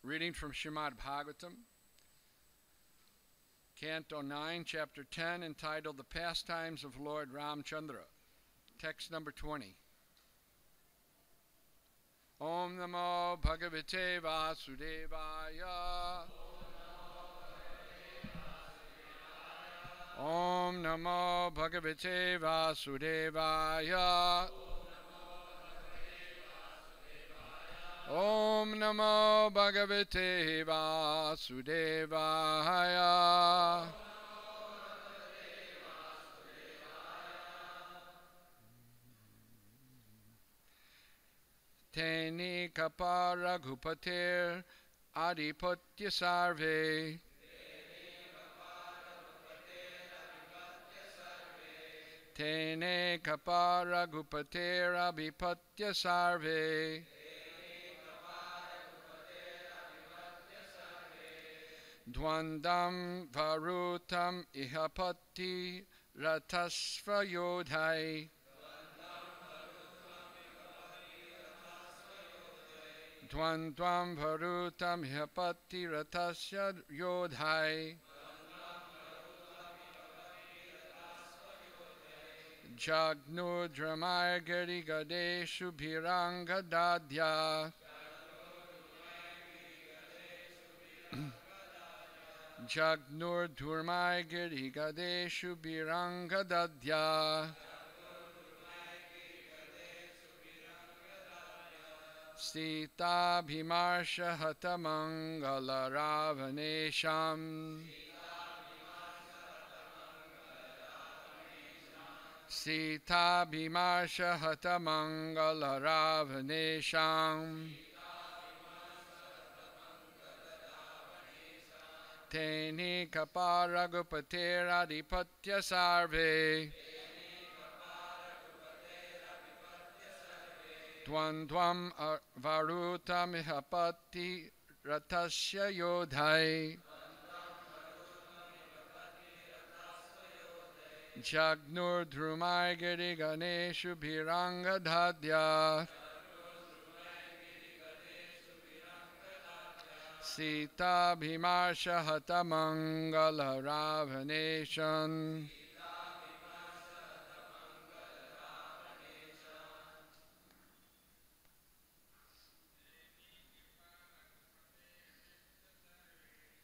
Reading from Srimad Bhagavatam, Canto 9, Chapter 10, entitled The Pastimes of Lord Ramchandra. Text number 20. Om Namo Bhagavate Vasudevaya. Om Namo Bhagavate Vasudevaya. Om Namo Bhagavate Vasudevaya. Teni kapara gupatir adipatya sarve. Tene kapara gupatir abhipatya sarve. Dvandam varutam ihapati ratasva yodhai. Dvandvam varutam ihapati ratasya yodhai. Jagnudramay gari gadeshu bhiranga dadya. Jagnur Durmai Giri Gadeshu Biranga Dadya. Sita Bhimarsha Hatamangala Ravanesham. Sita Bhimarsha Hatamangala Ravanesham. Teni kapara gupatera adipatya sarve. Dvandvam varutam ihapati ratasya yodhai. Jagnur drumai giri ganeshu bhiranga dadya. Sita Bhimarsha Hatamangala Ravanesham.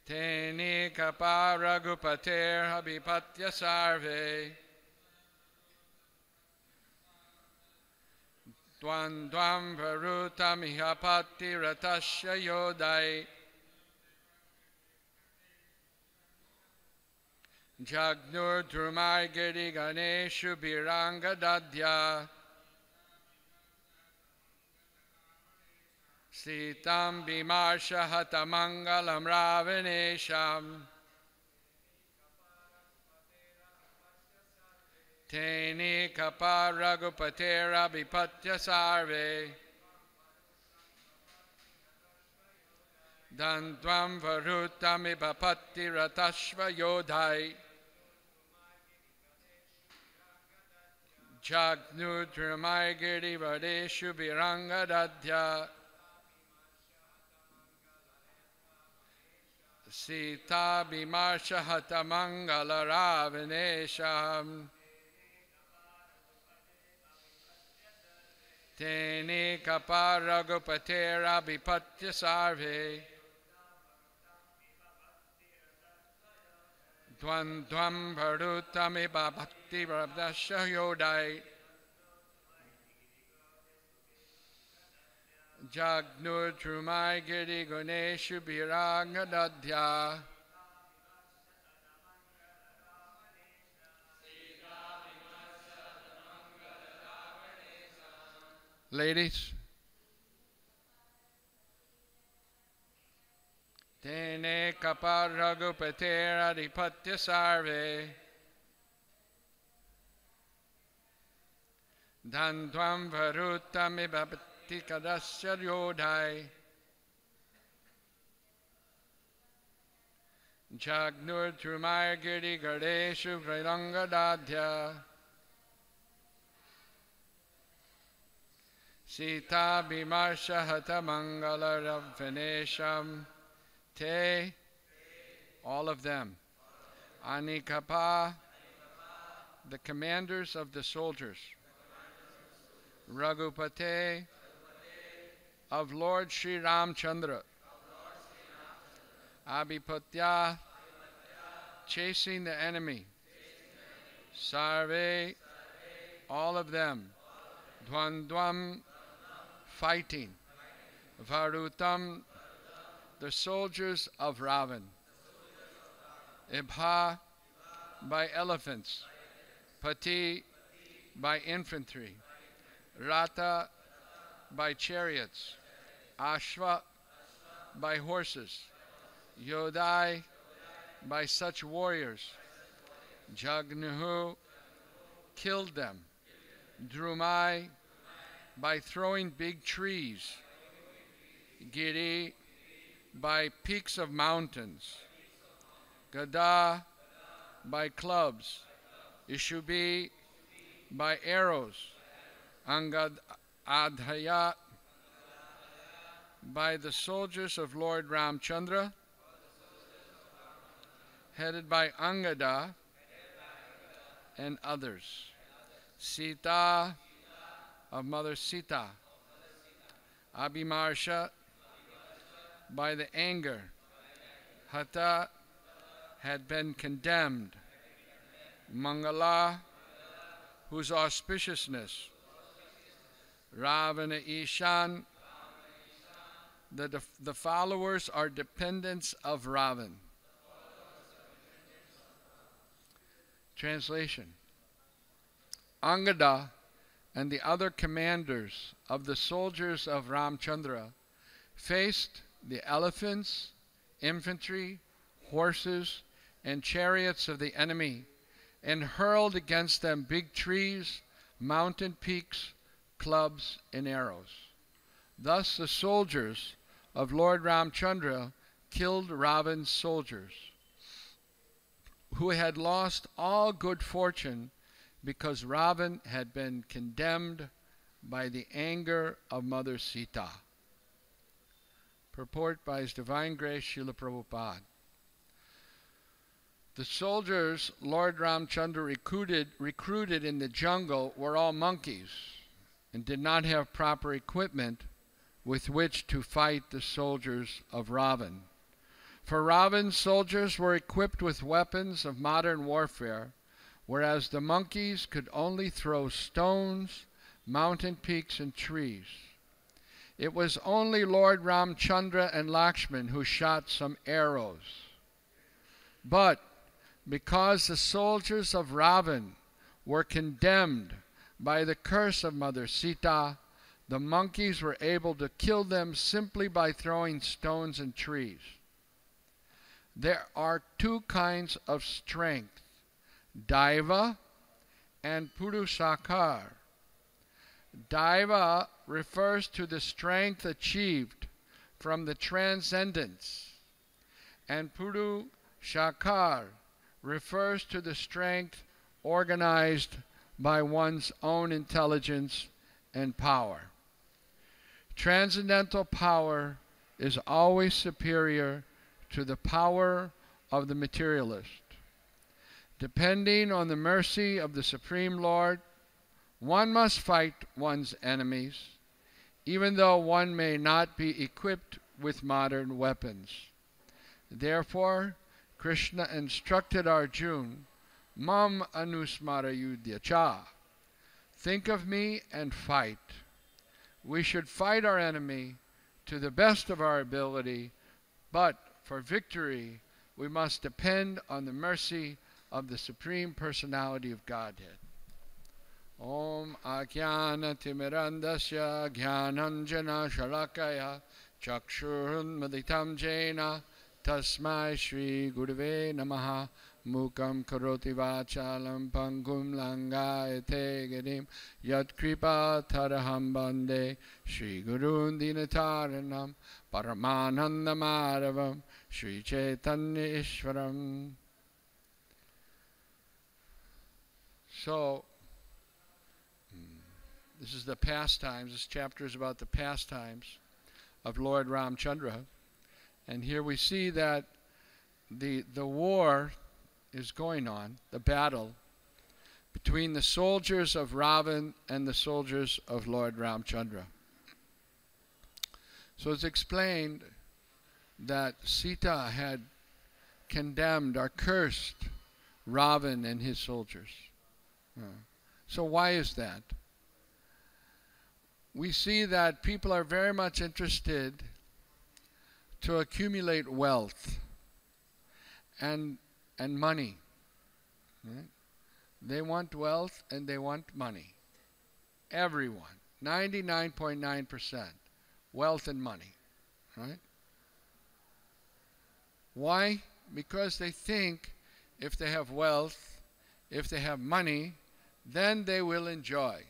Teni kapara gupater habipatya sarve. Dvandvam varutam ihapati ratasya yodai. Jagnur Drumai Giri Ganeshu Biranga Dadya. Sitam Bhimarsha Hatamangalam Ravanesham. Teni Kapara Gupatera Bipatya Sarve. Dandvam Varutam Ibapati Ratashva Yodhai. Jagnu Dramai Giri Vadeshu Biranga Dadya. Sita Bhimarsha Hatamangala Ravanesham. Teni Kapara Gupatera Bipatya Sarve. Dvandvam Varutami Bhakti Rabdasya Yodai. Jagnur Trumai Giri Ganeshu Biranga Dadya. Ladies. Tene kapara gupatera adipatya sarve. Dandvam varutam ibhapati kadasya yodhai. Jagnur trumaya giri gadeshu vrayanga dadya. Sita Bimarsha Hata Mangala Ravanesham Te, all of them. Anikapa, the commanders of the soldiers. Raghupate, of Lord Sri Ramchandra. Abhipatya, chasing the enemy. Sarve, all of them. Dvandvam, fighting. Varutam, the soldiers of Ravan. Ibha, by elephants. Pati, by infantry. Rata, by chariots. Ashva, by horses. Yodai, by such warriors. Jagnuhu, killed them. Drumai, by throwing big trees. Giri, by peaks of mountains. Gada, by clubs. Ishubi, by arrows. Angad Adhaya, by the soldiers of Lord Ramchandra, headed by Angada and others. Sita, of Mother Sita. Abhimarsha, by the anger. Hata, had been condemned. Mangala, whose auspiciousness. Ravana Ishan, the followers are dependents of Ravan. Translation. Angada and the other commanders of the soldiers of Ramchandra faced the elephants, infantry, horses, and chariots of the enemy and hurled against them big trees, mountain peaks, clubs, and arrows. Thus the soldiers of Lord Ramchandra killed Ravan's soldiers, who had lost all good fortune because Ravan had been condemned by the anger of Mother Sita. Purport by His Divine Grace Srila Prabhupada. The soldiers Lord Ramchandra recruited in the jungle were all monkeys and did not have proper equipment with which to fight the soldiers of Ravan. For Ravan's soldiers were equipped with weapons of modern warfare, whereas the monkeys could only throw stones, mountain peaks, and trees. It was only Lord Ramchandra and Lakshman who shot some arrows. But because the soldiers of Ravan were condemned by the curse of Mother Sita, the monkeys were able to kill them simply by throwing stones and trees. There are two kinds of strength, Daiva and Purushakar. Daiva refers to the strength achieved from the transcendence, and Purushakar refers to the strength organized by one's own intelligence and power. Transcendental power is always superior to the power of the materialist. Depending on the mercy of the Supreme Lord, one must fight one's enemies, even though one may not be equipped with modern weapons. Therefore, Krishna instructed Arjuna, Mam anusmara yudhya cha. Think of me and fight. We should fight our enemy to the best of our ability, but for victory, we must depend on the mercy of the Supreme Personality of Godhead. Om Ajnana Timirandasya Jnananjana Shalakaya Chakshurunmaditam Jena Tasmai Shri Gurave Namaha Mukam Karoti Vachalam Pangum Langayate Gadim Yat Kripa Taraham Bande Shri Gurun Dinataranam Paramananda Madhavam Shri Chaitanya Ishwaram. So, This is the pastimes. This chapter is about the pastimes of Lord Ramchandra. And here we see that the war is going on, the battle between the soldiers of Ravan and the soldiers of Lord Ramchandra. So it's explained that Sita had condemned or cursed Ravan and his soldiers. So why is that? We see that people are very much interested to accumulate wealth and money. Right? They want wealth and they want money. Everyone. 99.9%. Wealth and money. Right? Why? Because they think if they have wealth, if they have money, then they will enjoy.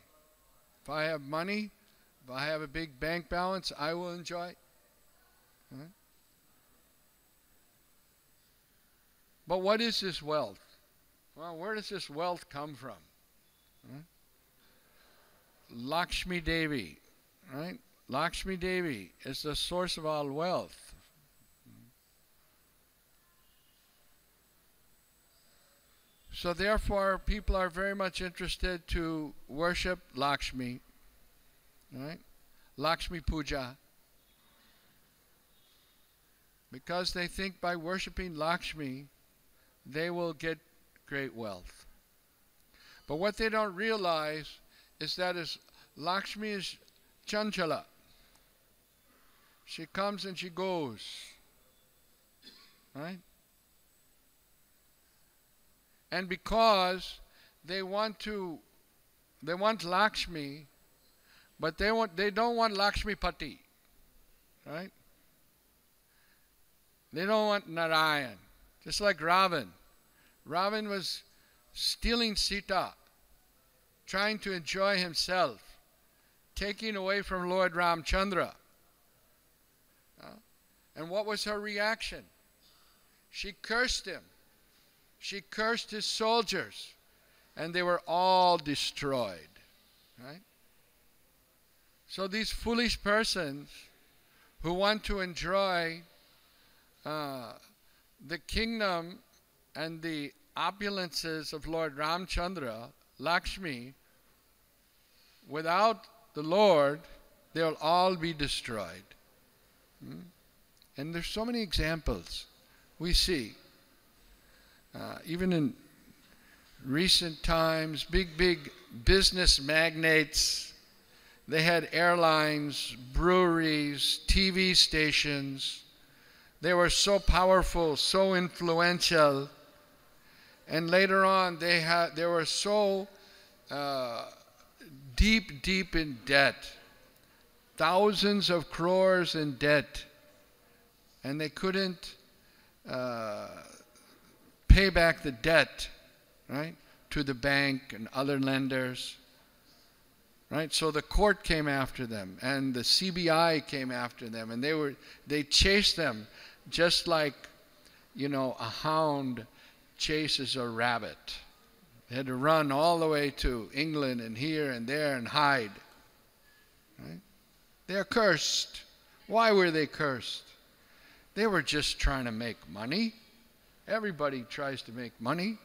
If I have money, if I have a big bank balance, I will enjoy. Right? But what is this wealth? Well, where does this wealth come from? Right? Lakshmi Devi, right? Lakshmi Devi is the source of all wealth. So therefore, people are very much interested to worship Lakshmi, right? Lakshmi Puja. Because they think by worshiping Lakshmi, they will get great wealth. But what they don't realize is that Lakshmi is chanchala. She comes and she goes. Right? And because they want Lakshmi, but they don't want Lakshmi Pati. Right? They don't want Narayan. Just like Ravan. Ravan was stealing Sita, trying to enjoy himself, taking away from Lord Ramchandra. And what was her reaction? She cursed him. She cursed his soldiers, and they were all destroyed. Right? So these foolish persons who want to enjoy the kingdom and the opulences of Lord Ramchandra, Lakshmi, without the Lord, they'll all be destroyed. And there's so many examples we see. Even in recent times, big business magnates, they had airlines, breweries, TV stations. They were so powerful, so influential, and later on they were so deep in debt, thousands of crores in debt, and they couldn't pay back the debt, right, to the bank and other lenders. Right? So the court came after them, and the CBI came after them, and they chased them just like, a hound chases a rabbit. They had to run all the way to England and here and there and hide. Right? They are cursed. Why were they cursed? They were just trying to make money. Everybody tries to make money.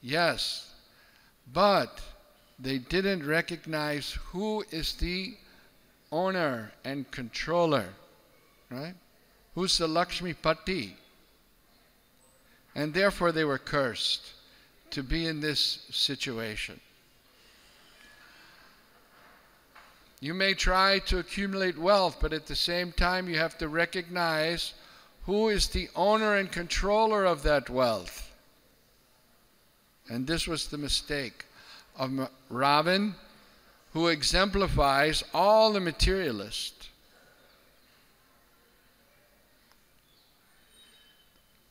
Yes. But they didn't recognize who is the owner and controller, right? Who's the Lakshmi Pati? And therefore they were cursed to be in this situation. You may try to accumulate wealth, but at the same time you have to recognize who is the owner and controller of that wealth. And this was the mistake of Ravan, who exemplifies all the materialists.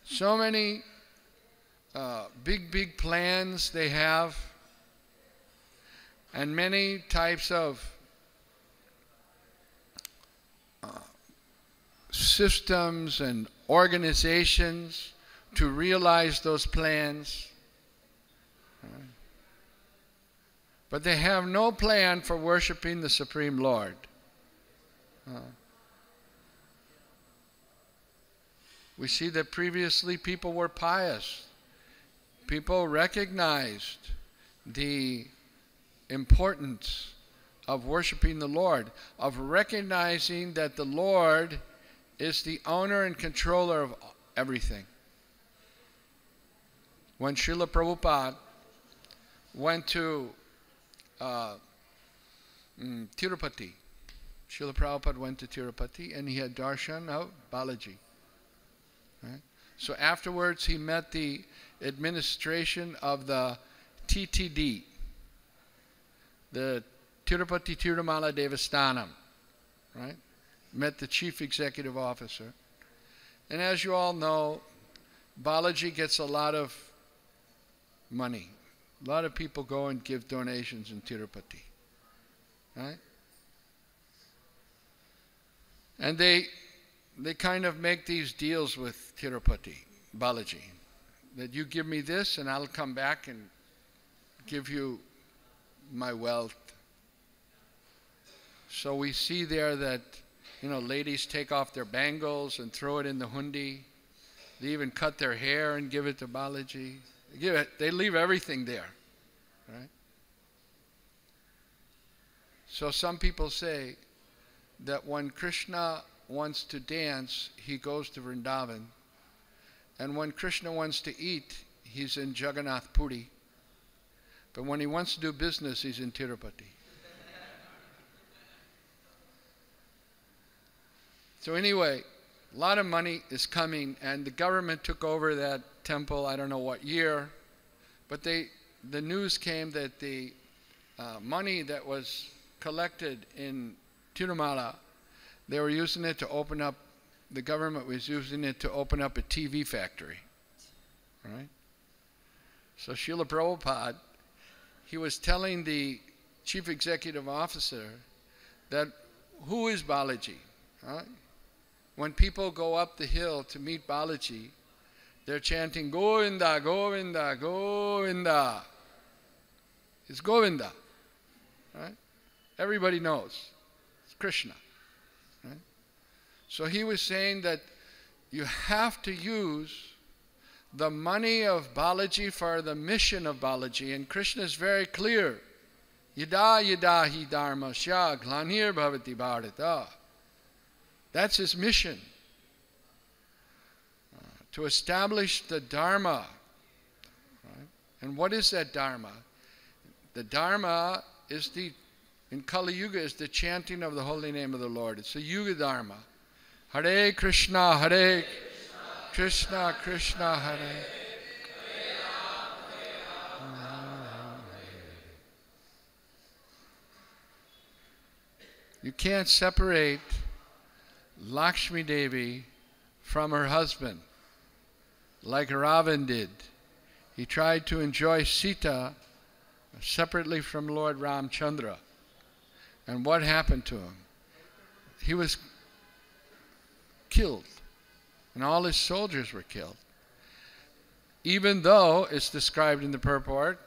So many big plans they have, and many types of systems and organizations to realize those plans. but they have no plan for worshiping the Supreme Lord. We see that previously people were pious. People recognized the importance of worshiping the Lord, of recognizing that the Lord is the owner and controller of everything. When Srila Prabhupada went to Tirupati, Srila Prabhupada went to Tirupati and he had darshan of Balaji. Right? So afterwards he met the administration of the TTD, the Tirupati Tirumala Devasthanam, right? Met the chief executive officer. And as you all know, Balaji gets a lot of money. A lot of people go and give donations in Tirupati, right? And they kind of make these deals with Tirupati, Balaji, that you give me this and I'll come back and give you my wealth. So we see there that, you know, ladies take off their bangles and throw it in the hundi. They even cut their hair and give it to Balaji. They leave everything there, right? So some people say that when Krishna wants to dance, he goes to Vrindavan. And when Krishna wants to eat, he's in Jagannath Puri. But when he wants to do business, he's in Tirupati. So anyway, a lot of money is coming, and the government took over that temple, I don't know what year, but the news came that the money that was collected in Tirumala, they were using it to open up, the government was using it to open up a TV factory, right? So Srila Prabhupada, he was telling the chief executive officer that, who is Balaji, right? When people go up the hill to meet Balaji, they're chanting, Govinda, Govinda, Govinda. It's Govinda, right? Everybody knows. It's Krishna, right? So he was saying that you have to use the money of Balaji for the mission of Balaji. And Krishna is very clear. Yada yada hi dharma sya glanir bhavati bharata. That's his mission. To establish the Dharma. Right? And what is that Dharma? The Dharma is in Kali Yuga, is the chanting of the holy name of the Lord. It's the Yuga Dharma. Hare Krishna, Hare Krishna, Krishna, Hare. You can't separate Lakshmi Devi from her husband, like Ravan did. He tried to enjoy Sita separately from Lord Ramchandra. And what happened to him? He was killed, and all his soldiers were killed. Even though it's described in the purport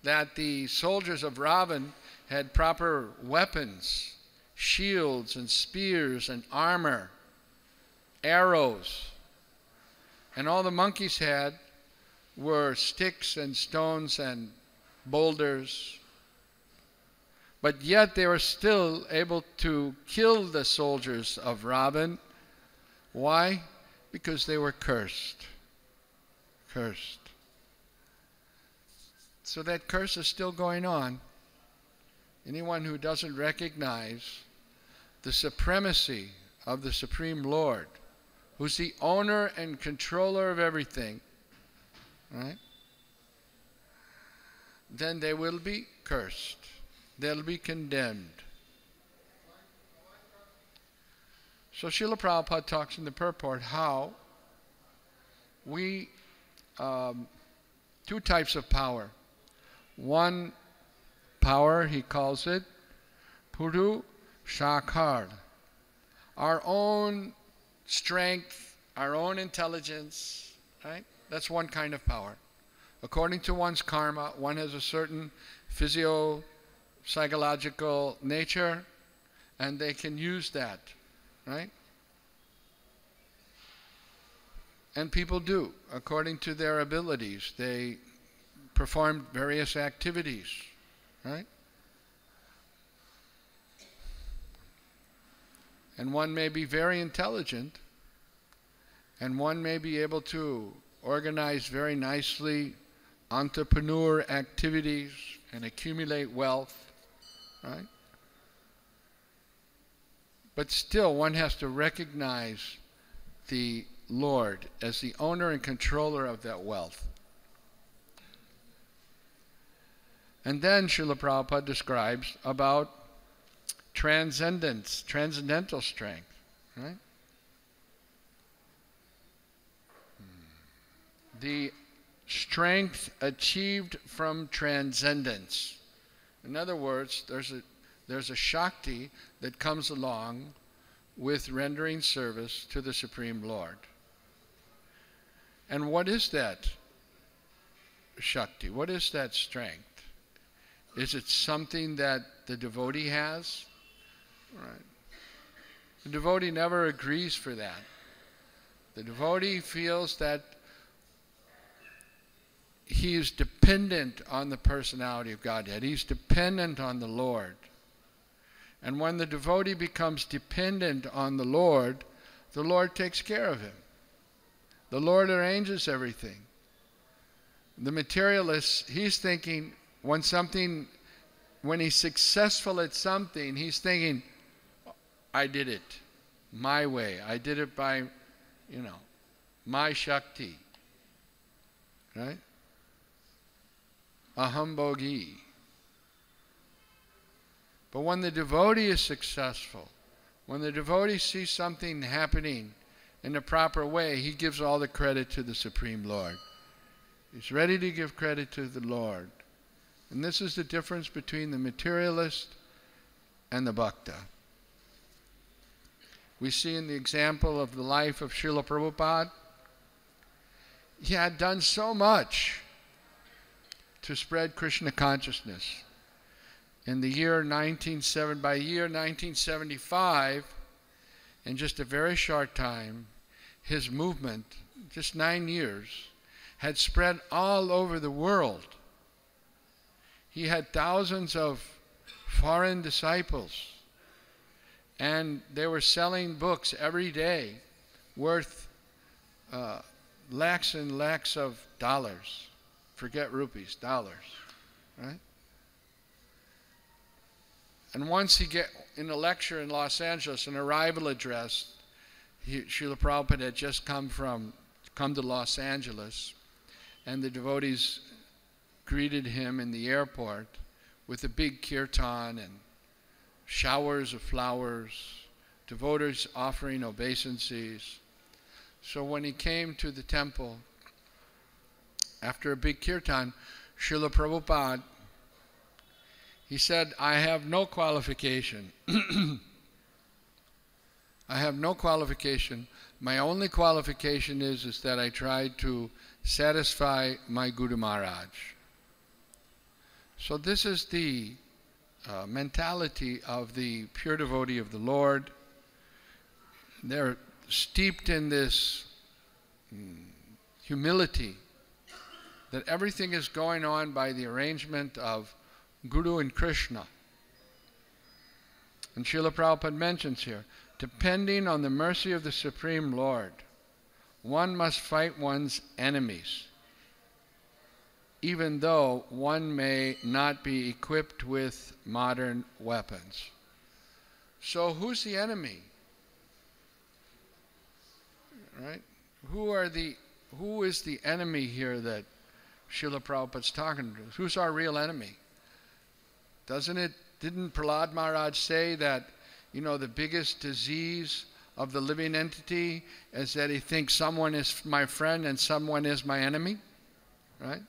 that the soldiers of Ravan had proper weapons, shields and spears and armor, arrows, and all the monkeys had were sticks and stones and boulders. But yet they were still able to kill the soldiers of Ravan. Why? Because they were cursed. Cursed. So that curse is still going on. Anyone who doesn't recognize the supremacy of the Supreme Lord, who's the owner and controller of everything, right? Then they will be cursed. They'll be condemned. So Srila Prabhupada talks in the purport how we, two types of power. One power, he calls it, Puru Shakar. Our own strength, our own intelligence, right? That's one kind of power. According to one's karma, one has a certain psychological nature, and they can use that, right? And people do, according to their abilities. They perform various activities, right? And one may be very intelligent, and one may be able to organize very nicely entrepreneur activities and accumulate wealth, right? But still, one has to recognize the Lord as the owner and controller of that wealth. And then Srila Prabhupada describes about transcendence, transcendental strength, right? The strength achieved from transcendence. In other words, there's a Shakti that comes along with rendering service to the Supreme Lord. And what is that Shakti? What is that strength? Is it something that the devotee has? Right. The devotee never agrees for that. The devotee feels that he is dependent on the personality of Godhead. He's dependent on the Lord. And when the devotee becomes dependent on the Lord takes care of him. The Lord arranges everything. The materialist, he's thinking when he's successful at something, he's thinking, I did it my way. I did it by, my Shakti. Right? Aham bhogi. But when the devotee is successful, when the devotee sees something happening in the proper way, he gives all the credit to the Supreme Lord. He's ready to give credit to the Lord. And this is the difference between the materialist and the bhakta. We see in the example of the life of Srila Prabhupada, he had done so much to spread Krishna consciousness. In the year 1975, in just a very short time, his movement, just 9 years, had spread all over the world. He had thousands of foreign disciples, and they were selling books every day worth lakhs and lakhs of dollars. Forget rupees, dollars, right? And once he get in a lecture in Los Angeles, an arrival address, Srila Prabhupada had just come to Los Angeles, and the devotees greeted him in the airport with a big kirtan and showers of flowers, devotees offering obeisances. So when he came to the temple, after a big kirtan, Srila Prabhupada, he said, I have no qualification. I have no qualification. My only qualification is that I tried to satisfy my Guru Maharaj. So this is the mentality of the pure devotee of the Lord. They're steeped in this humility that everything is going on by the arrangement of Guru and Krishna. And Srila Prabhupada mentions here, depending on the mercy of the Supreme Lord, one must fight one's enemies, even though one may not be equipped with modern weapons. So who's the enemy? Right? Who is the enemy here that Srila Prabhupada's talking to? Who's our real enemy? Didn't Prahlad Maharaj say that, the biggest disease of the living entity is that he thinks someone is my friend and someone is my enemy? Right?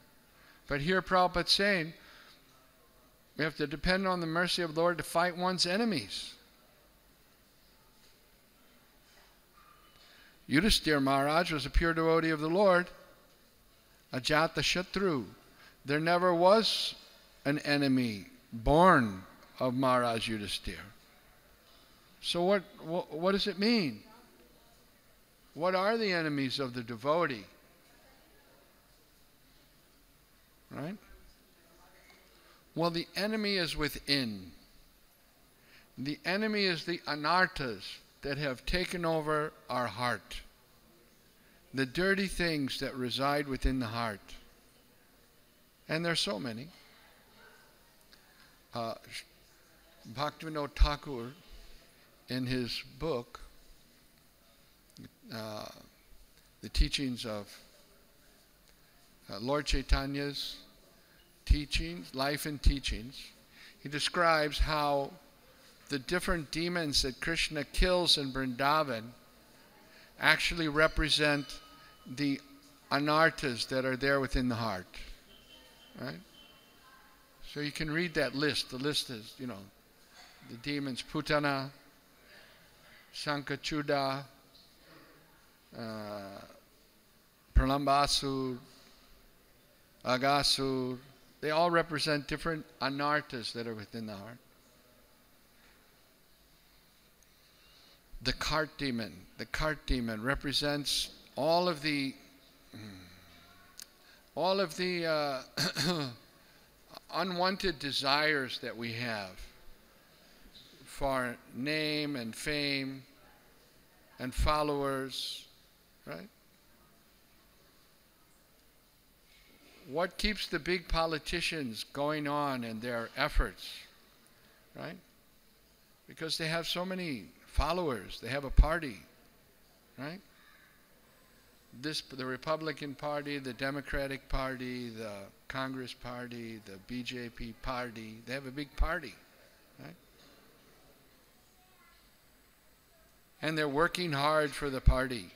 But here Prabhupada's saying, we have to depend on the mercy of the Lord to fight one's enemies. Yudhisthira Maharaj was a pure devotee of the Lord, Ajata Shatru. There never was an enemy born of Maharaj Yudhisthira. So what does it mean? What are the enemies of the devotee? Right? Well, the enemy is within. The enemy is the anarthas that have taken over our heart. The dirty things that reside within the heart. And there's so many. Bhaktivinoda Thakur, in his book, the teachings of Lord Chaitanya's teachings, life and teachings, he describes how the different demons that Krishna kills in Vrindavan actually represent the anarthas that are there within the heart. Right? So you can read that list. The list is, the demons Putana, Sankachuda, Pralambasur, Agasur. They all represent different anarthas that are within the heart. The cart demon represents all of the unwanted desires that we have for name and fame and followers, right? What keeps the big politicians going on in their efforts, right? Because they have so many followers, they have a party, right? The Republican Party, the Democratic Party, the Congress Party, the BJP Party, they have a big party, right? And they're working hard for the party,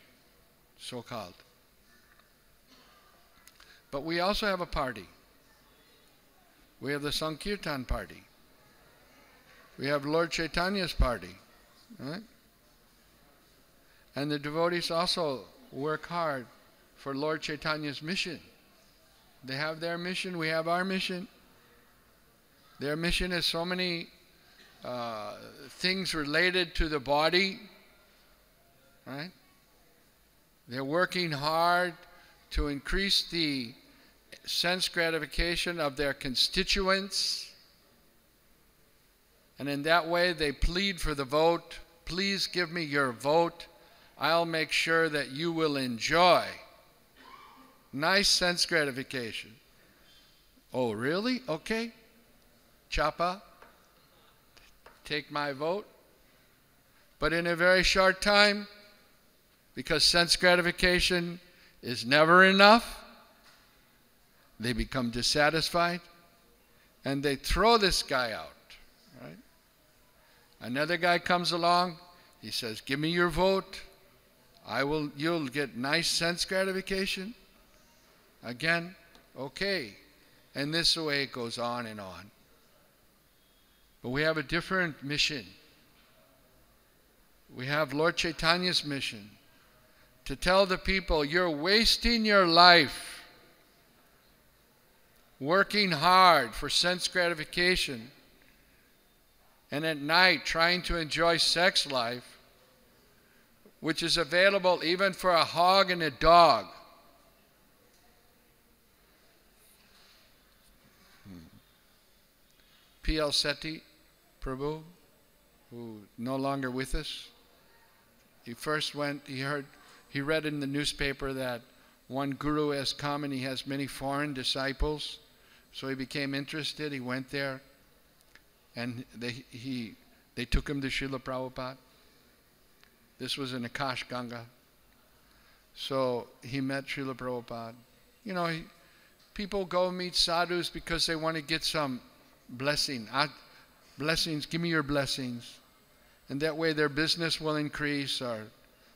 so-called. But we also have a party. We have the Sankirtan Party. We have Lord Chaitanya's party, right? And the devotees also work hard for Lord Chaitanya's mission. They have their mission, we have our mission. Their mission is so many things related to the body, right? They're working hard to increase the sense gratification of their constituents. And in that way they plead for the vote. Please give me your vote. I'll make sure that you will enjoy nice sense gratification. Oh, really? Okay. Chapa, take my vote. But in a very short time, because sense gratification is never enough, they become dissatisfied and they throw this guy out. Right? Another guy comes along, he says, give me your vote. You'll get nice sense gratification. Again, okay. And this way it goes on and on. But we have a different mission. We have Lord Chaitanya's mission to tell the people, you're wasting your life working hard for sense gratification and at night trying to enjoy sex life, which is available even for a hog and a dog. P.L. Seti, Prabhu, who no longer with us, he first went, he read in the newspaper that one guru has come and he has many foreign disciples. So he became interested, he went there, and they took him to Srila Prabhupada. This was in Akash Ganga. So he met Srila Prabhupada. People go meet sadhus because they want to get some blessing. Blessings, give me your blessings. And that way their business will increase, or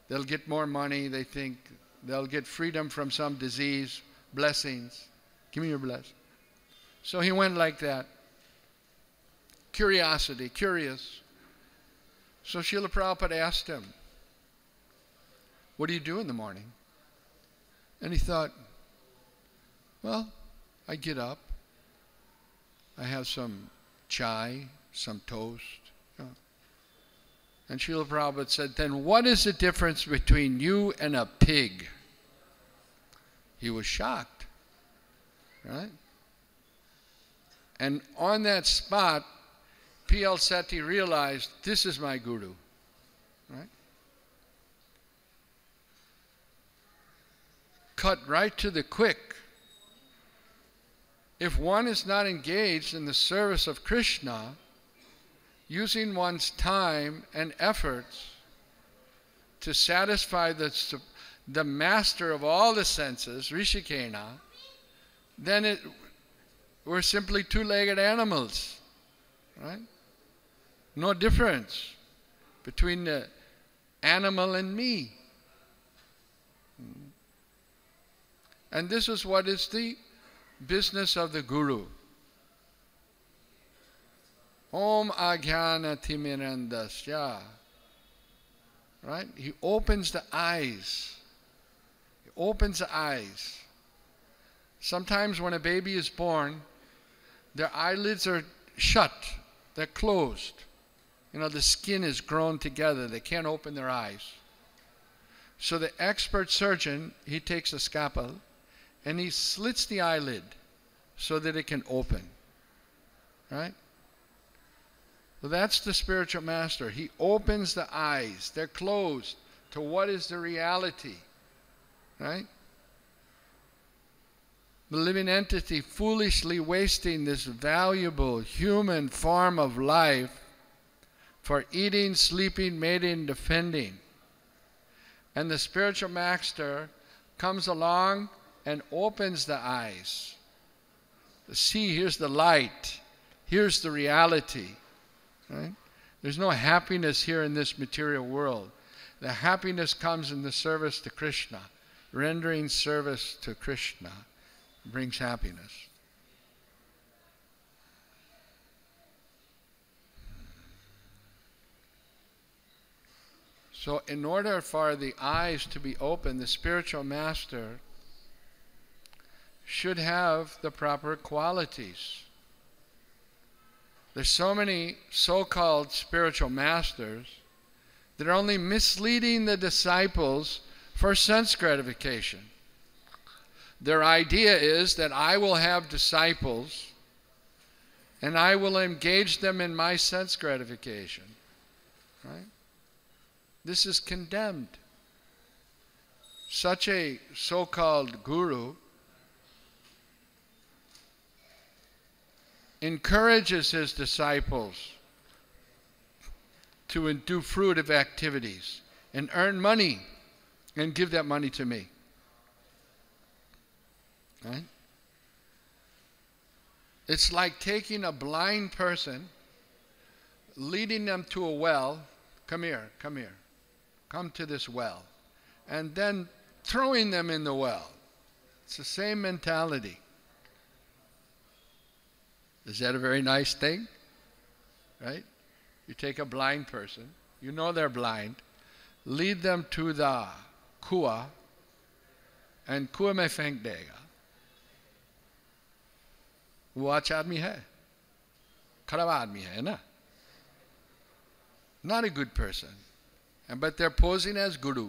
they'll get more money. They think they'll get freedom from some disease. Blessings. Give me your blessing. So he went like that. Curiosity, curious. So Srila Prabhupada asked him, what do you do in the morning? And he thought, well, I get up. I have some chai, some toast. And Srila Prabhupada said, then what is the difference between you and a pig? He was shocked, right? And on that spot, P.L. Seti realized, this is my guru, right? Cut right to the quick. If one is not engaged in the service of Krishna, using one's time and efforts to satisfy the master of all the senses, Rishikena, then we're simply two-legged animals, right? No difference between the animal and me. And this is what is the business of the guru. Om Ajnana Timirandasya. Right? He opens the eyes. He opens the eyes. Sometimes when a baby is born, their eyelids are shut. They're closed. You know, the skin is grown together. They can't open their eyes. So the expert surgeon, he takes a scalpel and he slits the eyelid so that it can open. Right? So that's the spiritual master. He opens the eyes. They're closed to what is the reality. Right? The living entity foolishly wasting this valuable human form of life for eating, sleeping, mating, defending. And the spiritual master comes along and opens the eyes. See, here's the light. Here's the reality. Right? There's no happiness here in this material world. The happiness comes in the service to Krishna. Rendering service to Krishna brings happiness. So in order for the eyes to be open, the spiritual master should have the proper qualities. There's so many so-called spiritual masters that are only misleading the disciples for sense gratification. Their idea is that I will have disciples and I will engage them in my sense gratification. Right? This is condemned. Such a so-called guru encourages his disciples to do fruitive activities and earn money and give that money to me. Right? It's like taking a blind person, leading them to a well. Come here, come here. Come to this well. And then throwing them in the well. It's the same mentality. Is that a very nice thing? Right? You take a blind person, you know they're blind, lead them to the kua, and kuah mein फेंक देगा. वो अच्छा आदमी है, खराब आदमी है ना? Not a good person. But they're posing as guru.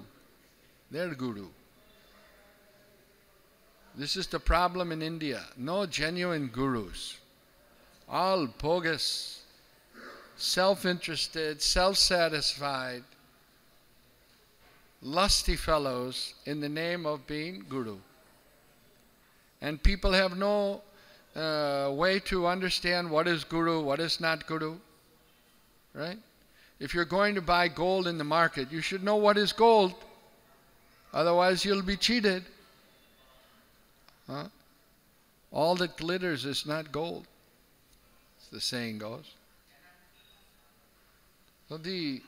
They're guru. This is the problem in India. No genuine gurus. All bogus, self-interested, self-satisfied, lusty fellows in the name of being guru. And people have no way to understand what is guru, what is not guru. Right? If you're going to buy gold in the market, you should know what is gold. Otherwise, you'll be cheated. Huh? All that glitters is not gold, as the saying goes. So the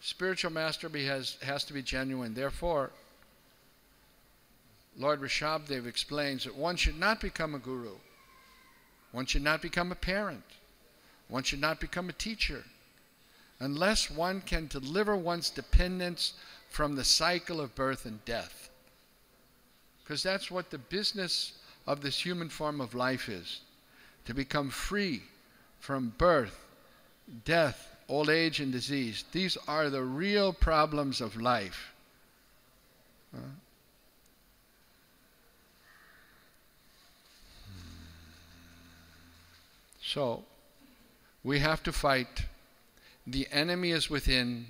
spiritual master has to be genuine. Therefore, Lord Rishabhdev explains that one should not become a guru. One should not become a parent. One should not become a teacher unless one can deliver one's dependence from the cycle of birth and death. Because that's what the business of this human form of life is, to become free from birth, death, old age, and disease. These are the real problems of life. So, we have to fight. The enemy is within.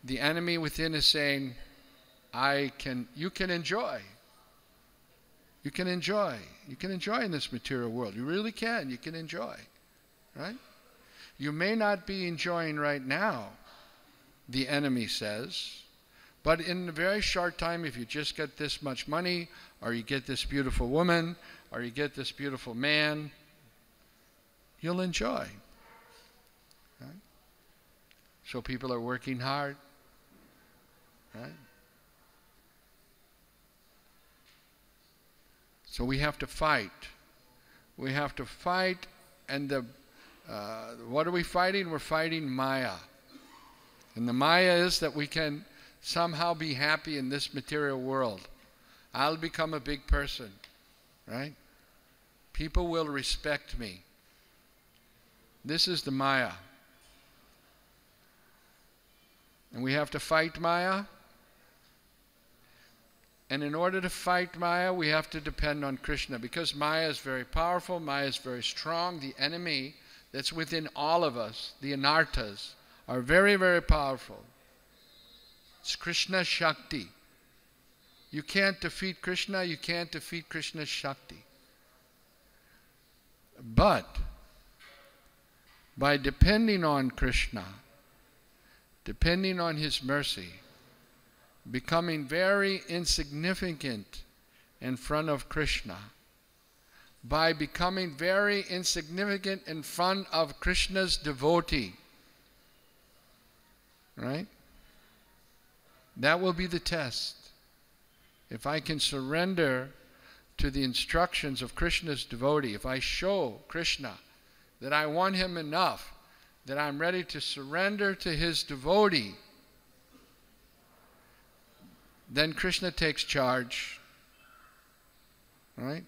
The enemy within is saying, you can enjoy. You can enjoy. You can enjoy in this material world. You really can. You can enjoy. Right? You may not be enjoying right now, the enemy says, but in a very short time, if you just get this much money, or you get this beautiful woman, or you get this beautiful man, you'll enjoy. Right? So people are working hard. Right? So we have to fight. We have to fight, and what are we fighting? We're fighting Maya. And the Maya is that we can somehow be happy in this material world. I'll become a big person, right? People will respect me. This is the Maya. And we have to fight Maya. And in order to fight Maya, we have to depend on Krishna, because Maya is very powerful, Maya is very strong. The enemy that's within all of us, the anarthas, are very, very powerful. It's Krishna Shakti. You can't defeat Krishna, you can't defeat Krishna's Shakti. But by depending on Krishna, depending on his mercy, becoming very insignificant in front of Krishna, by becoming very insignificant in front of Krishna's devotee, right? That will be the test. If I can surrender to the instructions of Krishna's devotee, if I show Krishna that I want him enough, that I'm ready to surrender to his devotee, then Krishna takes charge, right?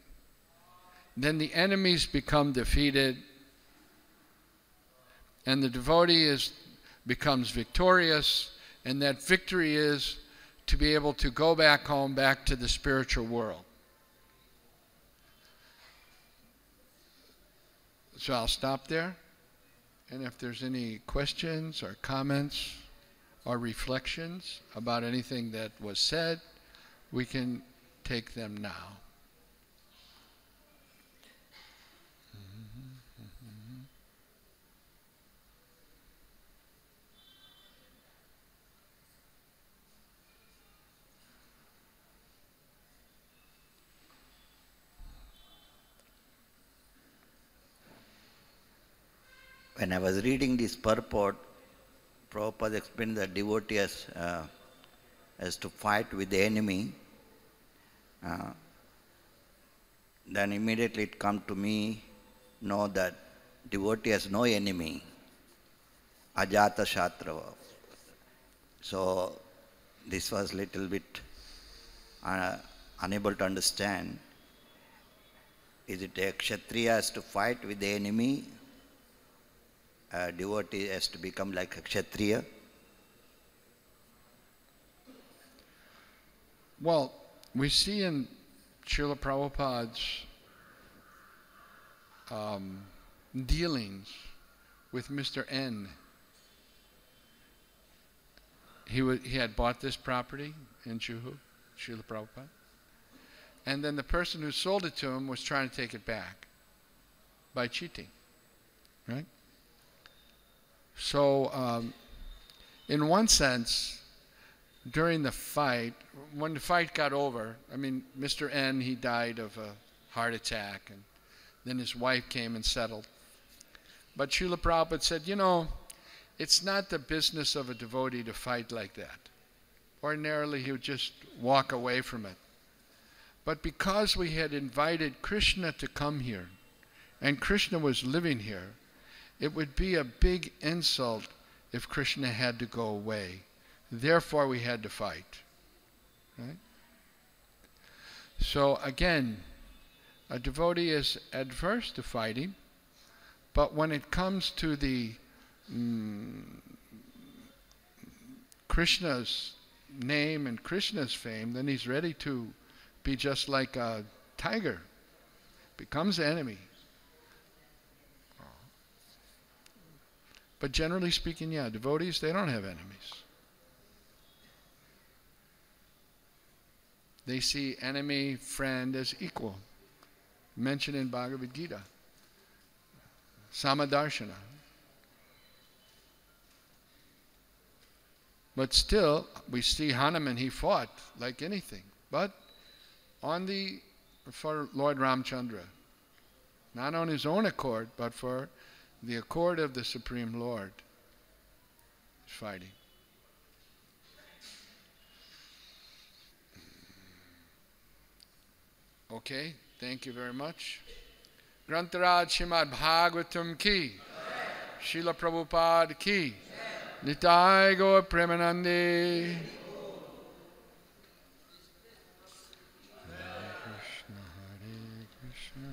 Then the enemies become defeated, and the devotee becomes victorious, and that victory is to be able to go back home, back to the spiritual world. So I'll stop there, and if there's any questions or comments or reflections about anything that was said, we can take them now. When I was reading this purport, Prabhupada explained that devotee has to fight with the enemy. Then immediately it come to me, know that devotee has no enemy, ajata shatrava. So this was little bit unable to understand. Is it a kshatriya has to fight with the enemy? A devotee has to become like a kshatriya? Well, we see in Srila Prabhupada's dealings with Mr. N. He had bought this property in Juhu, Srila Prabhupada, and then the person who sold it to him was trying to take it back by cheating, right? So, in one sense, during the fight, when the fight got over, I mean, Mr. N, he died of a heart attack, and then his wife came and settled. But Srila Prabhupada said, you know, it's not the business of a devotee to fight like that. Ordinarily, he would just walk away from it. But because we had invited Krishna to come here, and Krishna was living here, it would be a big insult if Krishna had to go away. Therefore, we had to fight. Right? So again, a devotee is adverse to fighting, But when it comes to the Krishna's name and Krishna's fame, then he's ready to be just like a tiger, becomes the enemy. But generally speaking, yeah, devotees, they don't have enemies. They see enemy, friend as equal. Mentioned in Bhagavad Gita. Samadarshana. But still, we see Hanuman, he fought like anything. But for Lord Ramchandra. Not on his own accord, but for the accord of the Supreme Lord. He's fighting. Okay, thank you very much. Grantaraj Srimad Bhagavatam ki, Srila Prabhupada ki, Nitai Gaur Premanande. Hare Krishna, Hare Krishna.